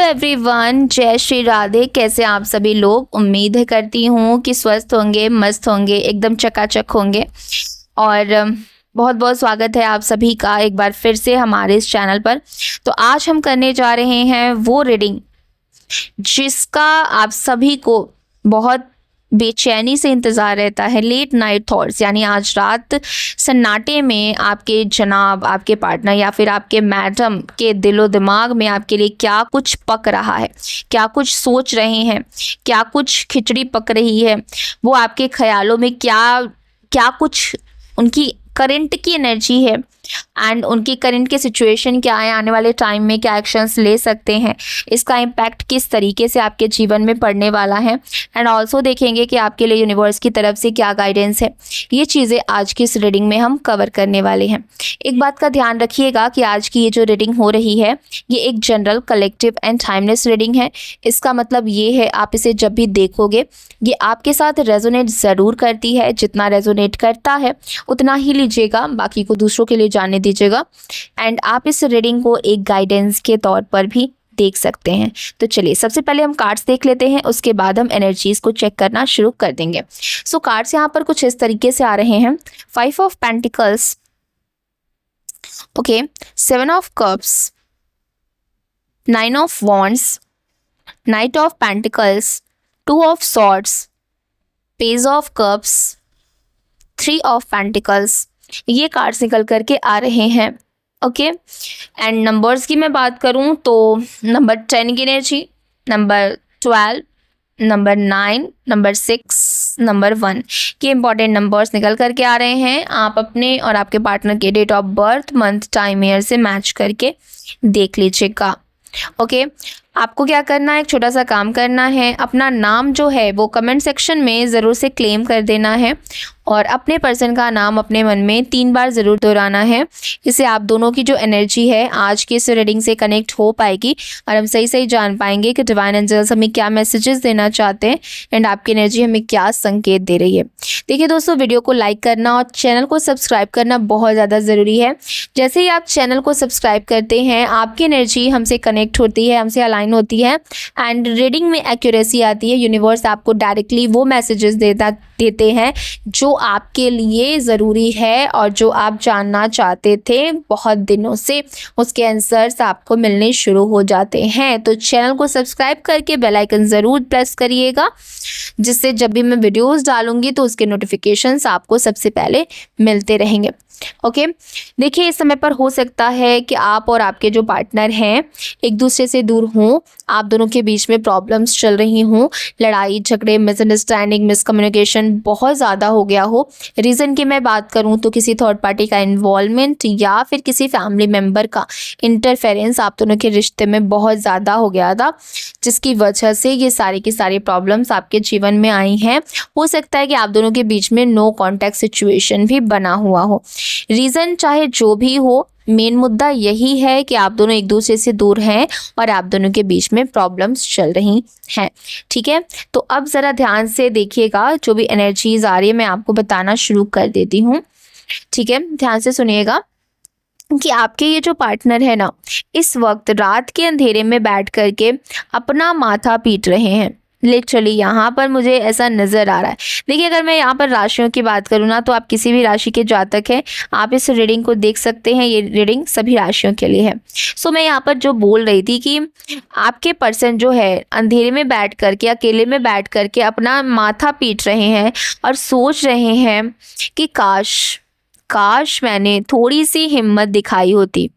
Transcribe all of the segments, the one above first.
Everyone, जय श्री राधे। कैसे आप सभी लोग? उम्मीद करती हूँ कि स्वस्थ होंगे, मस्त होंगे, एकदम चकाचक होंगे। और बहुत बहुत स्वागत है आप सभी का एक बार फिर से हमारे इस चैनल पर। तो आज हम करने जा रहे हैं वो रीडिंग जिसका आप सभी को बहुत बेचैनी से इंतज़ार रहता है। लेट नाइट थॉट्स, यानी आज रात सन्नाटे में आपके जनाब, आपके पार्टनर या फिर आपके मैडम के दिलो दिमाग में आपके लिए क्या कुछ पक रहा है, क्या कुछ सोच रहे हैं, क्या कुछ खिचड़ी पक रही है, वो आपके ख्यालों में क्या क्या कुछ उनकी करंट की एनर्जी है एंड उनकी करंट की सिचुएशन क्या है, आने वाले टाइम में क्या एक्शंस ले सकते हैं, इसका इम्पैक्ट किस तरीके से आपके जीवन में पड़ने वाला है। एंड ऑल्सो देखेंगे कि आपके लिए यूनिवर्स की तरफ से क्या गाइडेंस है। ये चीज़ें आज की इस रीडिंग में हम कवर करने वाले हैं। एक बात का ध्यान रखिएगा कि आज की ये जो रीडिंग हो रही है ये एक general, collective and timeless reading है। इसका मतलब ये है, आप इसे जब भी देखोगे ये आपके साथ रेजोनेट ज़रूर करती है। जितना रेजोनेट करता है उतना ही लीजिएगा, बाकी को दूसरों के लिए जाने दीजिएगा। एंड आप इस रीडिंग को एक गाइडेंस के तौर पर भी देख सकते हैं। तो चलिए सबसे पहले हम कार्ड्स देख लेते हैं, उसके बाद हम एनर्जीज को चेक करना शुरू कर देंगे। सो कार्ड्स यहाँ पर कुछ इस तरीके से आ रहे हैं। 5 of pentacles, okay, 7 of cups, 9 of wands, night of pentacles, 2 of swords, page of cups, 3 of pentacles. ये कार्ड्स निकल करके आ रहे हैं, ओके। एंड नंबर्स की मैं बात करूं तो नंबर 10 की energy, number 12, number 9, number 6, number 1 के इंपॉर्टेंट नंबर्स निकल करके आ रहे हैं। आप अपने और आपके पार्टनर के date of birth, month, time, year से मैच करके देख लीजिएगा, ओके। आपको क्या करना है, एक छोटा सा काम करना है। अपना नाम जो है वो कमेंट सेक्शन में ज़रूर से क्लेम कर देना है और अपने पर्सन का नाम अपने मन में 3 बार ज़रूर दोहराना है। इससे आप दोनों की जो एनर्जी है आज की इस रीडिंग से कनेक्ट हो पाएगी और हम सही सही जान पाएंगे कि डिवाइन एंजल्स हमें क्या मैसेजेस देना चाहते हैं एंड आपकी एनर्जी हमें क्या संकेत दे रही है। देखिए दोस्तों, वीडियो को लाइक करना और चैनल को सब्सक्राइब करना बहुत ज़्यादा ज़रूरी है। जैसे ही आप चैनल को सब्सक्राइब करते हैं आपकी एनर्जी हमसे कनेक्ट होती है, हमसे अलाइन होती है एंड रीडिंग में एक्यूरेसी आती है। यूनिवर्स आपको डायरेक्टली वो मैसेजेस देते हैं जो आपके लिए ज़रूरी है और जो आप जानना चाहते थे बहुत दिनों से, उसके आंसर्स आपको मिलने शुरू हो जाते हैं। तो चैनल को सब्सक्राइब करके बेल आइकन ज़रूर प्रेस करिएगा, जिससे जब भी मैं वीडियोस डालूंगी तो उसके नोटिफिकेशंस आपको सबसे पहले मिलते रहेंगे, ओके। देखिए, इस समय पर हो सकता है कि आप और आपके जो पार्टनर हैं एक दूसरे से दूर हों, आप दोनों के बीच में प्रॉब्लम्स चल रही हों, लड़ाई झगड़े, मिसअंडरस्टैंडिंग, मिसकम्युनिकेशन बहुत ज़्यादा हो गया हो। रीज़न की मैं बात करूं तो किसी थर्ड पार्टी का इन्वॉल्वमेंट या फिर किसी फैमिली मेम्बर का इंटरफेरेंस आप दोनों के रिश्ते में बहुत ज़्यादा हो गया था, जिसकी वजह से ये सारी की सारी प्रॉब्लम्स आपके जीवन में आई हैं। हो सकता है कि आप दोनों के बीच में नो कॉन्टैक्ट सिचुएशन भी बना हुआ हो। रीज़न चाहे जो भी हो, मेन मुद्दा यही है कि आप दोनों एक दूसरे से दूर हैं और आप दोनों के बीच में प्रॉब्लम्स चल रही हैं, ठीक है। तो अब ज़रा ध्यान से देखिएगा, जो भी एनर्जीज आ रही है मैं आपको बताना शुरू कर देती हूँ, ठीक है। ध्यान से सुनिएगा कि आपके ये जो पार्टनर है ना, इस वक्त रात के अंधेरे में बैठ करके अपना माथा पीट रहे हैं। लिटरली यहाँ पर मुझे ऐसा नज़र आ रहा है। देखिए, अगर मैं यहाँ पर राशियों की बात करूँ ना, तो आप किसी भी राशि के जातक हैं, आप इस रीडिंग को देख सकते हैं। ये रीडिंग सभी राशियों के लिए है। सो मैं यहाँ पर जो बोल रही थी कि आपके पर्सन जो है अंधेरे में बैठ करके, अकेले में बैठ करके अपना माथा पीट रहे हैं और सोच रहे हैं कि काश मैंने थोड़ी सी हिम्मत दिखाई होती,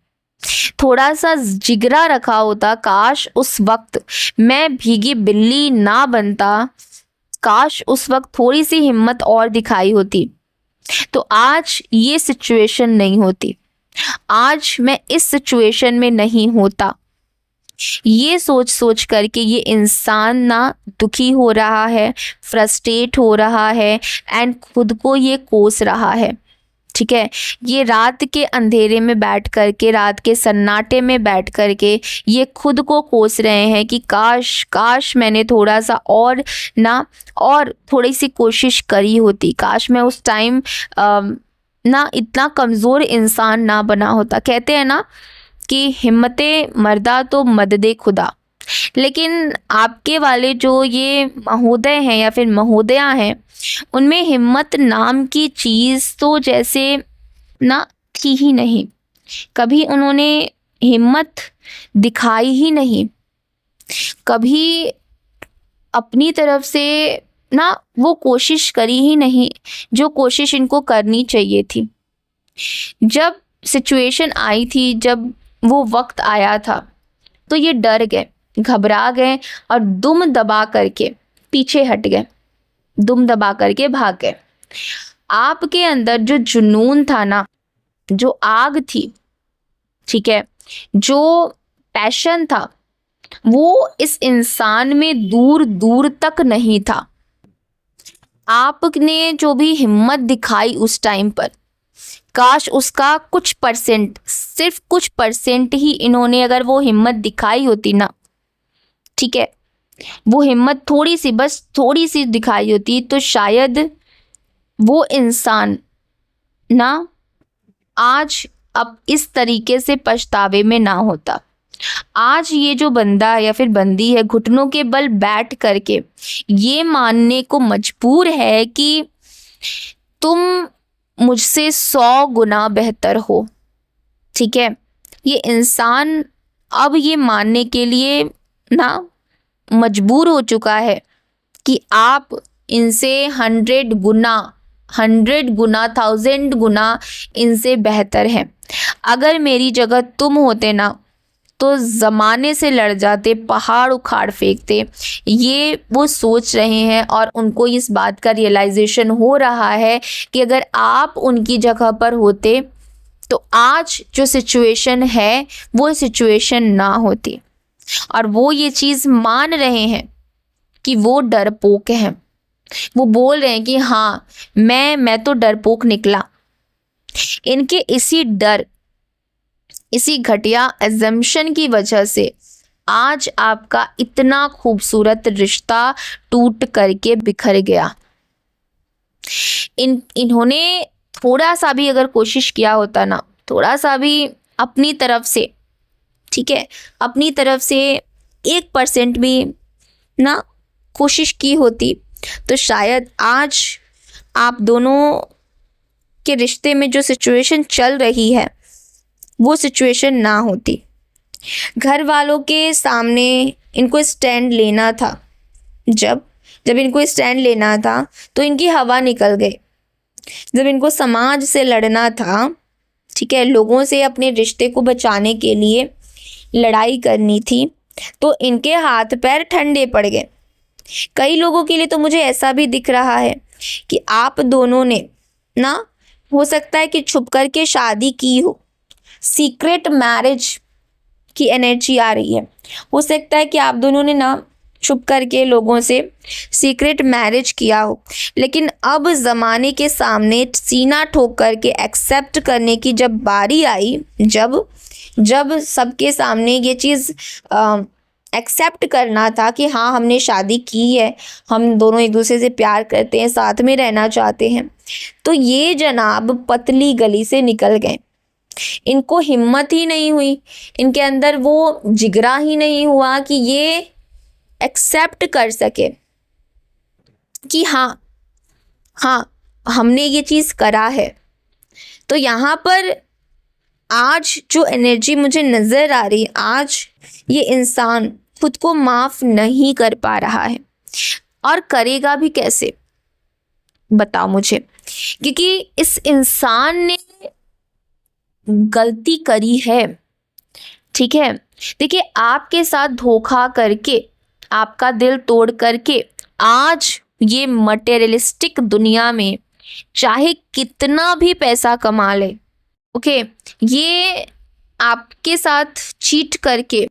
थोड़ा सा जिगरा रखा होता, काश उस वक्त मैं भीगी बिल्ली ना बनता, काश उस वक्त थोड़ी सी हिम्मत और दिखाई होती तो आज ये सिचुएशन नहीं होती, आज मैं इस सिचुएशन में नहीं होता। ये सोच सोच करके ये इंसान ना दुखी हो रहा है, फ्रस्ट्रेट हो रहा है एंड खुद को ये कोस रहा है, ठीक है। ये रात के अंधेरे में बैठ करके, रात के सन्नाटे में बैठ करके ये खुद को कोस रहे हैं कि काश मैंने थोड़ा सा और थोड़ी सी कोशिश करी होती, काश मैं उस टाइम ना इतना कमज़ोर इंसान ना बना होता। कहते हैं ना कि हिम्मते मर्दा तो मददे खुदा, लेकिन आपके वाले जो ये महोदय हैं या फिर महोदया हैं, उनमें हिम्मत नाम की चीज़ तो जैसे ना थी ही नहीं। कभी उन्होंने हिम्मत दिखाई ही नहीं, कभी अपनी तरफ से ना वो कोशिश करी ही नहीं जो कोशिश इनको करनी चाहिए थी। जब सिचुएशन आई थी, जब वो वक्त आया था, तो ये डर गए, घबरा गए और दुम दबा करके पीछे हट गए, दुम दबा करके भाग गए। आपके अंदर जो जुनून था ना, जो आग थी, ठीक है, जो पैशन था, वो इस इंसान में दूर दूर तक नहीं था। आपने जो भी हिम्मत दिखाई उस टाइम पर, काश उसका कुछ परसेंट, सिर्फ कुछ परसेंट ही इन्होंने अगर वो हिम्मत दिखाई होती ना, ठीक है, वो हिम्मत थोड़ी सी, बस थोड़ी सी दिखाई होती, तो शायद वो इंसान ना आज अब इस तरीके से पछतावे में ना होता। आज ये जो बंदा या फिर बंदी है, घुटनों के बल बैठ करके ये मानने को मजबूर है कि तुम मुझसे 100 गुना बेहतर हो, ठीक है। ये इंसान अब ये मानने के लिए ना मजबूर हो चुका है कि आप इनसे 100 गुना, 100 गुना, 1000 गुना इनसे बेहतर हैं। अगर मेरी जगह तुम होते ना, तो ज़माने से लड़ जाते, पहाड़ उखाड़ फेंकते। ये वो सोच रहे हैं और उनको इस बात का रियलाइजेशन हो रहा है कि अगर आप उनकी जगह पर होते तो आज जो सिचुएशन है वो सिचुएशन ना होती। और वो ये चीज़ मान रहे हैं कि वो डरपोक हैं। वो बोल रहे हैं कि हाँ, मैं तो डरपोक निकला। इनके इसी डर, इसी घटिया अजम्पशन की वजह से आज आपका इतना खूबसूरत रिश्ता टूट करके बिखर गया। इन्होंने थोड़ा सा भी अगर कोशिश किया होता ना, थोड़ा सा भी अपनी तरफ से, ठीक है, अपनी तरफ से 1% भी ना कोशिश की होती, तो शायद आज आप दोनों के रिश्ते में जो सिचुएशन चल रही है वो सिचुएशन ना होती। घर वालों के सामने इनको स्टैंड लेना था। जब इनको स्टैंड लेना था तो इनकी हवा निकल गई। जब इनको समाज से लड़ना था, ठीक है, लोगों से अपने रिश्ते को बचाने के लिए लड़ाई करनी थी, तो इनके हाथ पैर ठंडे पड़ गए। कई लोगों के लिए तो मुझे ऐसा भी दिख रहा है कि आप दोनों ने ना, हो सकता है कि छुप कर के शादी की हो, सीक्रेट मैरिज की एनर्जी आ रही है। हो सकता है कि आप दोनों ने ना छुप करके लोगों से सीक्रेट मैरिज किया हो, लेकिन अब ज़माने के सामने सीना ठोक करके एक्सेप्ट करने की जब बारी आई, जब सबके सामने ये चीज़ एक्सेप्ट करना था कि हाँ, हमने शादी की है, हम दोनों एक दूसरे से प्यार करते हैं, साथ में रहना चाहते हैं, तो ये जनाब पतली गली से निकल गए। इनको हिम्मत ही नहीं हुई, इनके अंदर वो जिगरा ही नहीं हुआ कि ये एक्सेप्ट कर सके कि हाँ, हमने ये चीज़ करा है। तो यहाँ पर आज जो एनर्जी मुझे नज़र आ रही है, आज ये इंसान खुद को माफ़ नहीं कर पा रहा है, और करेगा भी कैसे, बताओ मुझे। क्योंकि इस इंसान ने गलती करी है, ठीक है। देखिए, आपके साथ धोखा करके, आपका दिल तोड़ करके, आज ये मटेरियलिस्टिक दुनिया में चाहे कितना भी पैसा कमा ले, ओके, ये आपके साथ चीट करके,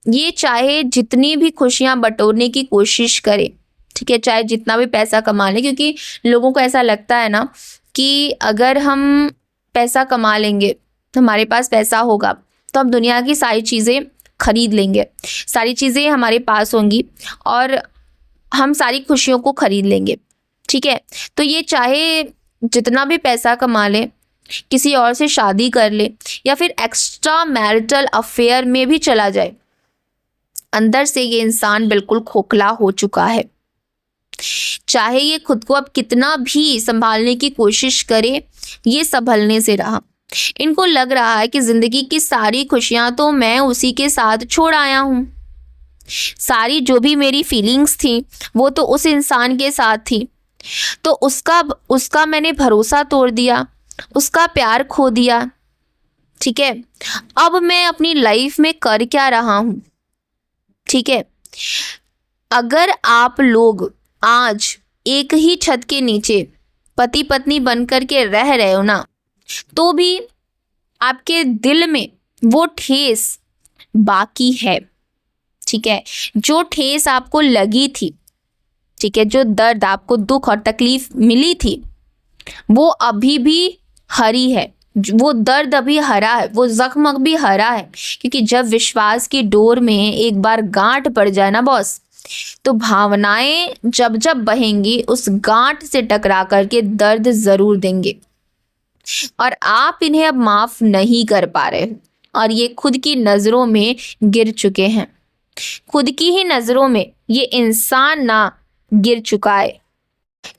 ये चाहे जितनी भी खुशियां बटोरने की कोशिश करे, ठीक है, चाहे जितना भी पैसा कमा ले, क्योंकि लोगों को ऐसा लगता है ना कि अगर हम पैसा कमा लेंगे, हमारे पास पैसा होगा, तो हम दुनिया की सारी चीज़ें खरीद लेंगे, सारी चीज़ें हमारे पास होंगी और हम सारी खुशियों को खरीद लेंगे, ठीक है। तो ये चाहे जितना भी पैसा कमा ले, किसी और से शादी कर ले, या फिर एक्स्ट्रा मैरिटल अफेयर में भी चला जाए, अंदर से ये इंसान बिल्कुल खोखला हो चुका है। चाहे ये खुद को अब कितना भी संभालने की कोशिश करे, ये संभलने से रहा। इनको लग रहा है कि जिंदगी की सारी खुशियां तो मैं उसी के साथ छोड़ आया हूँ, सारी जो भी मेरी फीलिंग्स थी वो तो उस इंसान के साथ थी, तो उसका मैंने भरोसा तोड़ दिया, उसका प्यार खो दिया। ठीक है, अब मैं अपनी लाइफ में कर क्या रहा हूँ। ठीक है, अगर आप लोग आज एक ही छत के नीचे पति पत्नी बनकर के रह रहे हो ना, तो भी आपके दिल में वो ठेस बाकी है। ठीक है, जो ठेस आपको लगी थी, ठीक है, जो दर्द आपको, दुख और तकलीफ मिली थी, वो अभी भी हरी है, वो दर्द अभी हरा है, वो जख्म अभी हरा है। क्योंकि जब विश्वास की डोर में एक बार गांठ पड़ जाए ना बॉस, तो भावनाएं जब जब बहेंगी उस गांठ से टकरा करके दर्द जरूर देंगे, और आप इन्हें अब माफ नहीं कर पा रहे, और ये खुद की नजरों में गिर चुके हैं। खुद की ही नजरों में ये इंसान ना गिर चुका है,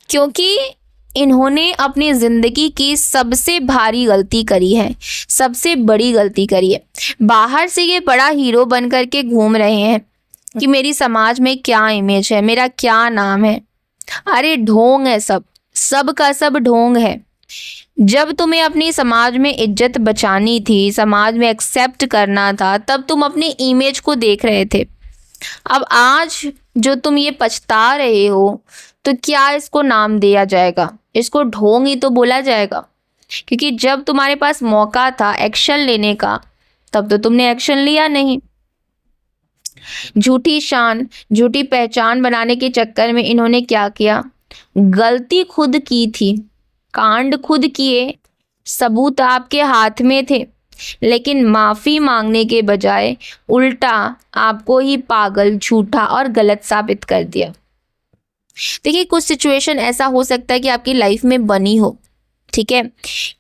क्योंकि इन्होंने अपनी जिंदगी की सबसे भारी गलती करी है, सबसे बड़ी गलती करी है। बाहर से ये बड़ा हीरो बन करके घूम रहे हैं कि मेरी समाज में क्या इमेज है, मेरा क्या नाम है। अरे ढोंग है, सब का सब ढोंग है। जब तुम्हें अपनी समाज में इज्जत बचानी थी, समाज में एक्सेप्ट करना था, तब तुम अपनी इमेज को देख रहे थे। अब आज जो तुम ये पछता रहे हो, तो क्या इसको नाम दिया जाएगा? इसको ढोंग ही तो बोला जाएगा। क्योंकि जब तुम्हारे पास मौका था एक्शन लेने का, तब तो तुमने एक्शन लिया नहीं। झूठी शान, झूठी पहचान बनाने के चक्कर में इन्होंने क्या किया? गलती खुद की थी, कांड खुद किए, सबूत आपके हाथ में थे, लेकिन माफी मांगने के बजाय उल्टा आपको ही पागल, झूठा और गलत साबित कर दिया। देखिए, कुछ सिचुएशन ऐसा हो सकता है कि आपकी लाइफ में बनी हो, ठीक है,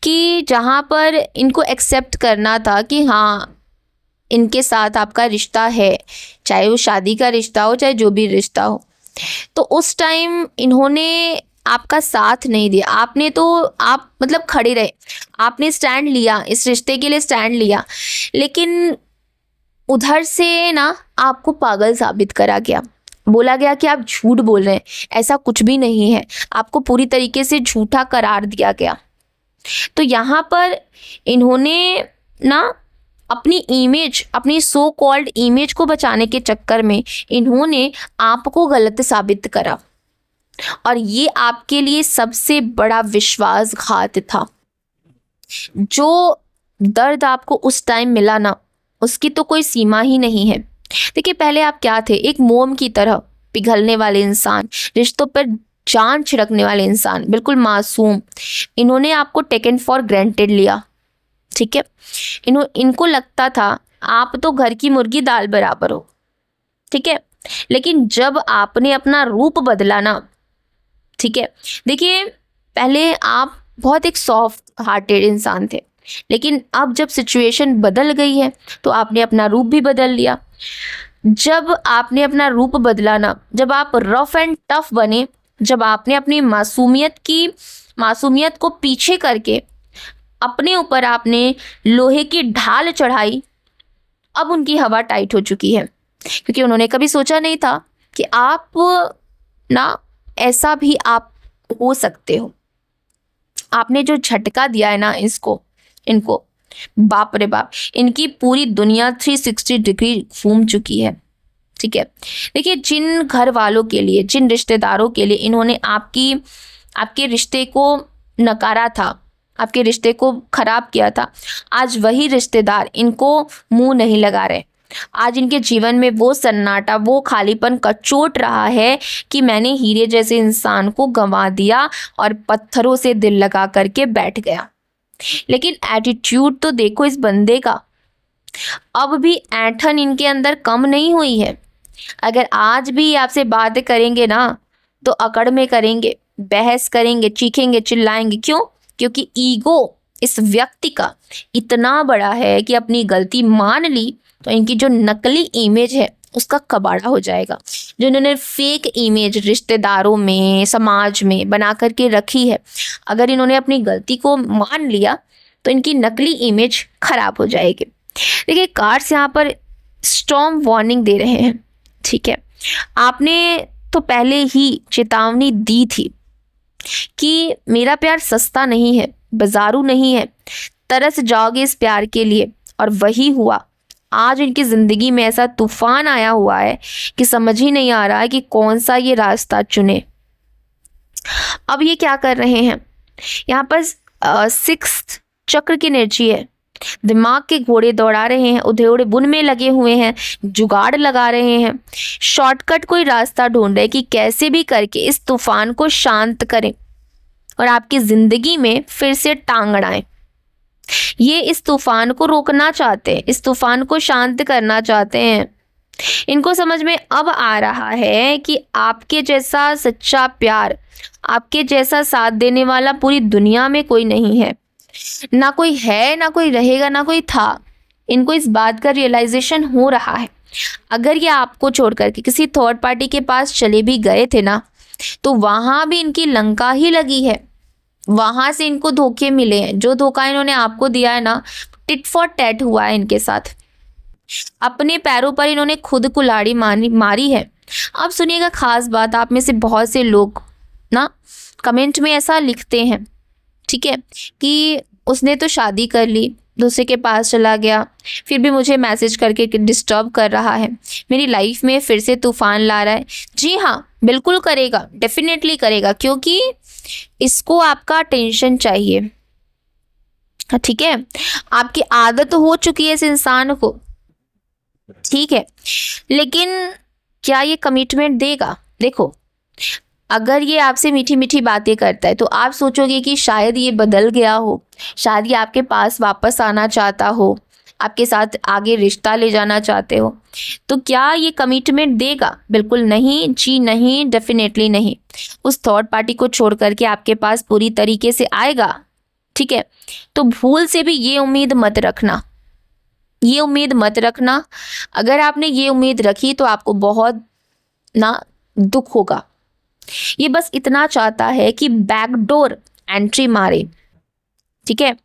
कि जहाँ पर इनको एक्सेप्ट करना था कि हाँ इनके साथ आपका रिश्ता है, चाहे वो शादी का रिश्ता हो, चाहे जो भी रिश्ता हो, तो उस टाइम इन्होंने आपका साथ नहीं दिया। आपने तो आप मतलब खड़े रहे, आपने स्टैंड लिया, इस रिश्ते के लिए स्टैंड लिया, लेकिन उधर से ना आपको पागल साबित करा गया। बोला गया कि आप झूठ बोल रहे हैं, ऐसा कुछ भी नहीं है, आपको पूरी तरीके से झूठा करार दिया गया। तो यहाँ पर इन्होंने ना अपनी इमेज, अपनी सो कॉल्ड इमेज को बचाने के चक्कर में इन्होंने आपको गलत साबित करा, और ये आपके लिए सबसे बड़ा विश्वासघात था। जो दर्द आपको उस टाइम मिला ना, उसकी तो कोई सीमा ही नहीं है। देखिए, पहले आप क्या थे? एक मोम की तरह पिघलने वाले इंसान, रिश्तों पर जान छिड़कने वाले इंसान, बिल्कुल मासूम। इन्होंने आपको टेकन फॉर ग्रांटेड लिया, ठीक है। इनको लगता था आप तो घर की मुर्गी दाल बराबर हो, ठीक है। लेकिन जब आपने अपना रूप बदला ना, ठीक है, देखिए पहले आप बहुत एक सॉफ्ट हार्टेड इंसान थे, लेकिन अब जब सिचुएशन बदल गई है तो आपने अपना रूप भी बदल लिया। जब आपने अपना रूप बदला ना, जब आप रफ एंड टफ बने, जब आपने अपनी मासूमियत को पीछे करके अपने ऊपर आपने लोहे की ढाल चढ़ाई, अब उनकी हवा टाइट हो चुकी है। क्योंकि उन्होंने कभी सोचा नहीं था कि आप ना ऐसा भी आप हो सकते हो। आपने जो झटका दिया है ना इनको, बाप रे बाप, इनकी पूरी दुनिया 360 डिग्री घूम चुकी है, ठीक है। देखिए, जिन घर वालों के लिए, जिन रिश्तेदारों के लिए इन्होंने आपके रिश्ते को नकारा था, आपके रिश्ते को खराब किया था, आज वही रिश्तेदार इनको मुंह नहीं लगा रहे। आज इनके जीवन में वो सन्नाटा, वो खालीपन कचोट रहा है कि मैंने हीरे जैसे इंसान को गंवा दिया और पत्थरों से दिल लगा करके बैठ गया। लेकिन एटीट्यूड तो देखो इस बंदे का, अब भी ऐंठन इनके अंदर कम नहीं हुई है। अगर आज भी आपसे बातें करेंगे ना, तो अकड़ में करेंगे, बहस करेंगे, चीखेंगे, चिल्लाएंगे। क्यों? क्योंकि ईगो इस व्यक्ति का इतना बड़ा है कि अपनी गलती मान ली तो इनकी जो नकली इमेज है उसका कबाड़ा हो जाएगा। जो इन्होंने फेक इमेज रिश्तेदारों में, समाज में बना करके रखी है, अगर इन्होंने अपनी गलती को मान लिया तो इनकी नकली इमेज खराब हो जाएगी। देखिए, कार्ड्स यहाँ पर स्टॉर्म वार्निंग दे रहे हैं। ठीक है, आपने तो पहले ही चेतावनी दी थी कि मेरा प्यार सस्ता नहीं है, बाजारू नहीं है, तरस जाओगे इस प्यार के लिए, और वही हुआ। आज इनकी ज़िंदगी में ऐसा तूफान आया हुआ है कि समझ ही नहीं आ रहा है कि कौन सा ये रास्ता चुने। अब ये क्या कर रहे हैं, यहाँ पर सिक्स्थ चक्र की एनर्जी है। दिमाग के घोड़े दौड़ा रहे हैं, उधेड़े बुन में लगे हुए हैं, जुगाड़ लगा रहे हैं, शॉर्टकट कोई रास्ता ढूंढ रहे कि कैसे भी करके इस तूफान को शांत करें और आपकी ज़िंदगी में फिर से टांग अड़ाएं। ये इस तूफान को रोकना चाहते हैं, इस तूफान को शांत करना चाहते हैं। इनको समझ में अब आ रहा है कि आपके जैसा सच्चा प्यार, आपके जैसा साथ देने वाला पूरी दुनिया में कोई नहीं है। ना कोई है, ना कोई रहेगा, ना कोई था। इनको इस बात का रियलाइजेशन हो रहा है। अगर ये आपको छोड़ करके किसी थर्ड पार्टी के पास चले भी गए थे ना, तो वहाँ भी इनकी लंका ही लगी है। वहाँ से इनको धोखे मिले हैं। जो धोखा इन्होंने आपको दिया है ना, टिट फॉर टैट हुआ है इनके साथ। अपने पैरों पर इन्होंने खुद कुल्हाड़ी मारी है। अब सुनिएगा खास बात, आप में से बहुत से लोग ना कमेंट में ऐसा लिखते हैं, ठीक है, कि उसने तो शादी कर ली, दूसरे के पास चला गया, फिर भी मुझे मैसेज करके डिस्टर्ब कर रहा है, मेरी लाइफ में फिर से तूफान ला रहा है। जी हाँ, बिल्कुल करेगा, डेफिनेटली करेगा, क्योंकि इसको आपका अटेंशन चाहिए। ठीक है, आपकी आदत हो चुकी है इस इंसान को, ठीक है, लेकिन क्या ये कमिटमेंट देगा? देखो, अगर ये आपसे मीठी मीठी बातें करता है तो आप सोचोगे कि शायद ये बदल गया हो, शायद ये आपके पास वापस आना चाहता हो, आपके साथ आगे रिश्ता ले जाना चाहते हो। तो क्या ये कमिटमेंट देगा? बिल्कुल नहीं, जी नहीं, डेफिनेटली नहीं। उस थर्ड पार्टी को छोड़ करके आपके पास पूरी तरीके से आएगा, ठीक है। तो भूल से भी ये उम्मीद मत रखना, ये उम्मीद मत रखना। अगर आपने ये उम्मीद रखी तो आपको बहुत ना दुख होगा। ये बस इतना चाहता है कि बैकडोर एंट्री मारे, ठीक है,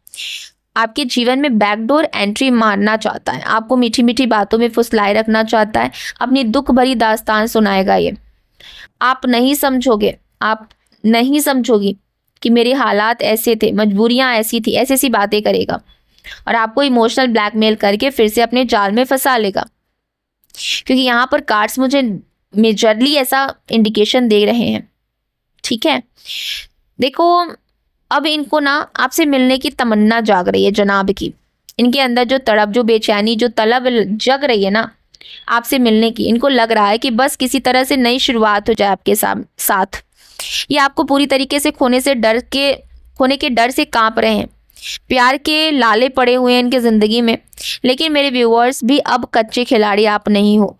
आपके जीवन में बैकडोर एंट्री मारना चाहता है, आपको मीठी मीठी बातों में फुसलाए रखना चाहता है, अपनी दुख भरी दास्तान सुनाएगा। ये आप नहीं समझोगे, आप नहीं समझोगी कि मेरे हालात ऐसे थे, मजबूरियां ऐसी थी, ऐसी ऐसी बातें करेगा और आपको इमोशनल ब्लैकमेल करके फिर से अपने जाल में फंसा लेगा। क्योंकि यहाँ पर कार्ड्स मुझे मेजरली ऐसा इंडिकेशन दे रहे हैं, ठीक है। देखो, अब इनको ना आपसे मिलने की तमन्ना जाग रही है जनाब की। इनके अंदर जो तड़प, जो बेचैनी, जो तलब जग रही है ना आपसे मिलने की, इनको लग रहा है कि बस किसी तरह से नई शुरुआत हो जाए आपके साथ। ये आपको पूरी तरीके से खोने के डर से कांप रहे हैं। प्यार के लाले पड़े हुए हैं इनके ज़िंदगी में। लेकिन मेरे व्यूअर्स भी अब कच्चे खिलाड़ी आप नहीं हो।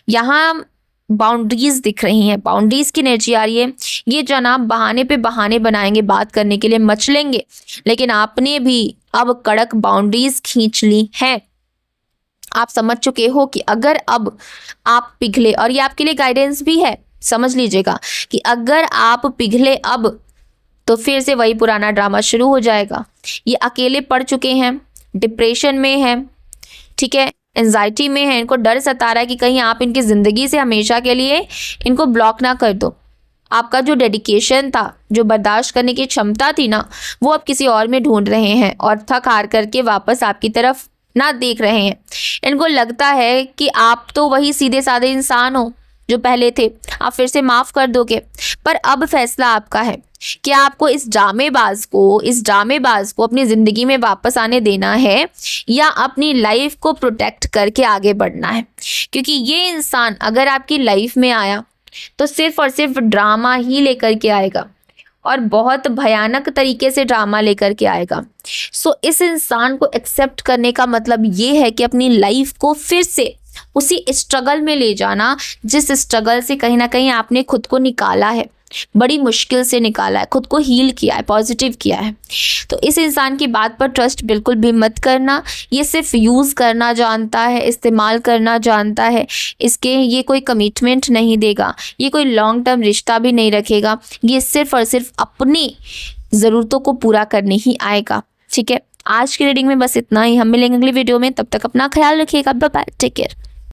यहाँ बाउंड्रीज दिख रही हैं, बाउंड्रीज की एनर्जी आ रही है। ये जनाब बहाने पे बहाने बनाएंगे, बात करने के लिए मच लेंगे, लेकिन आपने भी अब कड़क बाउंड्रीज खींच ली हैं। आप समझ चुके हो कि अगर अब आप पिघले, और ये आपके लिए गाइडेंस भी है, समझ लीजिएगा कि अगर आप पिघले अब तो फिर से वही पुराना ड्रामा शुरू हो जाएगा। ये अकेले पड़ चुके हैं, डिप्रेशन में हैं, ठीक है, एंजाइटी में है, इनको डर सता रहा है कि कहीं आप इनकी ज़िंदगी से हमेशा के लिए इनको ब्लॉक ना कर दो। आपका जो डेडिकेशन था, जो बर्दाश्त करने की क्षमता थी ना, वो अब किसी और में ढूंढ रहे हैं और थक हार करके वापस आपकी तरफ ना देख रहे हैं। इनको लगता है कि आप तो वही सीधे साधे इंसान हो जो पहले थे, आप फिर से माफ़ कर दोगे। पर अब फैसला आपका है कि आपको इस ड्रामेबाज को अपनी ज़िंदगी में वापस आने देना है या अपनी लाइफ को प्रोटेक्ट करके आगे बढ़ना है। क्योंकि ये इंसान अगर आपकी लाइफ में आया तो सिर्फ और सिर्फ ड्रामा ही लेकर के आएगा, और बहुत भयानक तरीके से ड्रामा लेकर के आएगा। सो इस इंसान को एक्सेप्ट करने का मतलब ये है कि अपनी लाइफ को फिर से उसी स्ट्रगल में ले जाना जिस स्ट्रगल से कहीं ना कहीं आपने खुद को निकाला है। बड़ी मुश्किल से निकाला है, खुद को हील किया है, पॉजिटिव किया है। तो इस इंसान की बात पर ट्रस्ट बिल्कुल भी मत करना। ये सिर्फ यूज़ करना जानता है, इस्तेमाल करना जानता है। ये कोई कमिटमेंट नहीं देगा, ये कोई लॉन्ग टर्म रिश्ता भी नहीं रखेगा। ये सिर्फ और सिर्फ अपनी ज़रूरतों को पूरा करने ही आएगा। ठीक है, आज की रीडिंग में बस इतना ही। हम मिलेंगे अगली वीडियो में, तब तक अपना ख्याल रखिएगा। Bye bye, take care.